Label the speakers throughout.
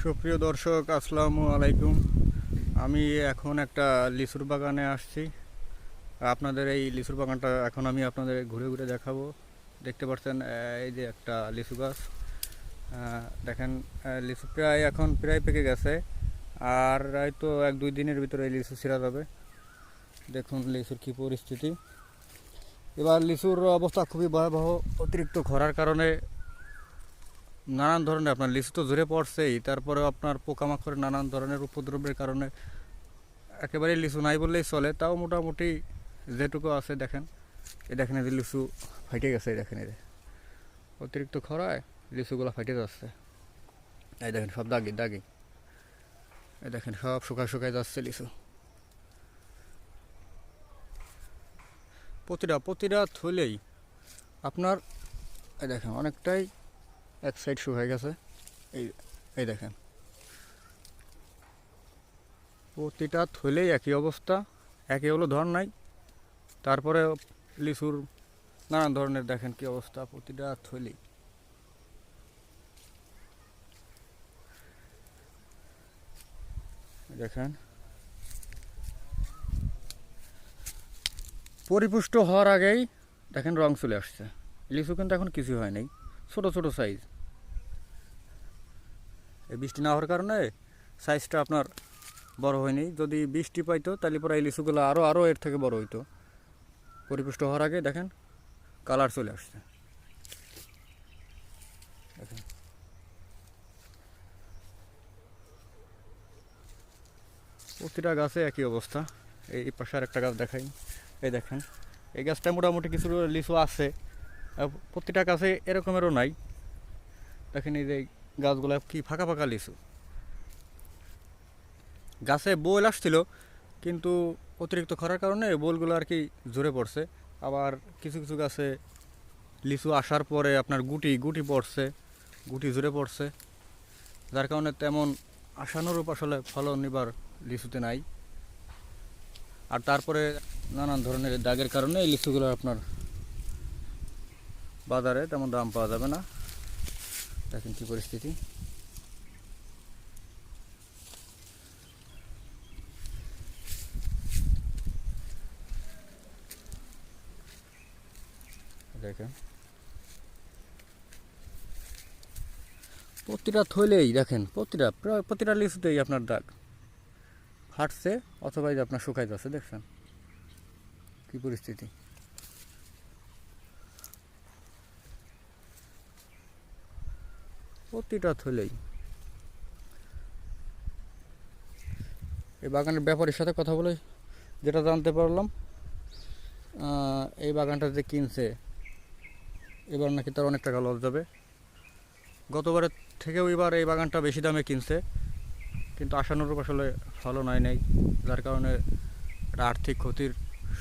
Speaker 1: সুপ্রিয় দর্শক, আসসালামু আলাইকুম। আমি এখন একটা লিচুর বাগানে আসছি। আপনাদের এই লিচুর বাগানটা এখন আমি আপনাদের ঘুরে ঘুরে দেখাবো। দেখতে পাচ্ছেন এই যে একটা লিচু গাছ। দেখেন, লিচু প্রায় পেকে গেছে। আর হয়তো 1-2 দিনের ভিতরে এই লিচু ছিঁড়া যাবে। দেখুন লিচুর কি পরিস্থিতি। এবার লিচুর অবস্থা খুবই ভয়াবহ। অতিরিক্ত খরার কারণে নানান ধরনের আপনার লিচু তো ঝরে পড়ছেই, তারপরেও আপনার পোকামাকড়ের নানান ধরনের উপদ্রবের কারণে একেবারে লিচু নাই বললেই চলে। তাও মোটামুটি যেটুকু আছে দেখেন, দেখেন এই যে লিচু ফাইটে গেছে। দেখেন এই যে অতিরিক্ত খরায় লিচুগুলো ফাইটে যাচ্ছে। এই দেখেন সব দাগি দাগি, এই দেখেন সব শুকায় শুকায় যাচ্ছে লিচু। প্রতিটা থলেই আপনার এই দেখেন অনেকটাই এক সাইড শুকায় গেছে। এই এই দেখেন প্রতিটা থলেই একই অবস্থা, একই হলো ধর নাই। তারপরে লিচুর নানান ধরনের দেখেন কি অবস্থা প্রতিটা থলি। দেখেন পরিপুষ্ট হওয়ার আগেই দেখেন রং চলে আসছে। লিচু কিন্তু এখন কিছু হয় নাই, ছোট ছোট সাইজ। এই বৃষ্টি না হওয়ার কারণে সাইজটা আপনার বড় হয়নি। যদি বৃষ্টি পাইতো তাহলে পরে এই লিচুগুলো আরও এর থেকে বড় হইতো। পরিপুষ্ট হওয়ার আগে দেখেন কালার চলে আসছে। দেখেন প্রতিটা গাছে একই অবস্থা। এই পাশে আর একটা গাছ দেখাই, এই দেখেন এই গাছটা মোটামুটি কিছু লিচু আছে। প্রতিটা গাছে এরকমেরও নাই। দেখেন এই যে গাছগুলো কি ফাঁকা ফাঁকা লিচু। গাছে বোল আসছিল, কিন্তু অতিরিক্ত খরার কারণে বোলগুলো আর কি ঝরে পড়ছে। আবার কিছু কিছু গাছে লিচু আসার পরে আপনার গুটি গুটি পড়ছে, গুটি ঝরে পড়ছে, যার কারণে তেমন আশানুরূপ আসলে ফলন এবার লিচুতে নাই। আর তারপরে নানান ধরনের দাগের কারণে এই লিচুগুলো আপনার বাজারে তেমন দাম পাওয়া যাবে না। দেখেন কি পরিস্থিতি। দেখেন প্রতিটা থইলেই দেখেন প্রতিটা লিচুতেই আপনার দাগ ফাটছে, অথবা এই যে আপনার শুকাই যাচ্ছে। দেখছেন কি পরিস্থিতি। প্রতিটা থইলেই। এই বাগানের ব্যাপারীর সাথে কথা বলে যেটা জানতে পারলাম, এই বাগানটা যে কিনছে এবার নাকি তার অনেক টাকা লস যাবে। গতবারের থেকেও এবার এই বাগানটা বেশি দামে কিনছে, কিন্তু আশানুরূপ আসলে ফলন হয় নাই, যার কারণে একটা আর্থিক ক্ষতির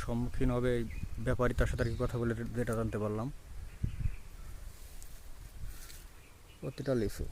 Speaker 1: সম্মুখীন হবে এই ব্যাপারী। তার সাথে আর কি কথা বলে যেটা জানতে পারলাম। প্রতিটা লিচু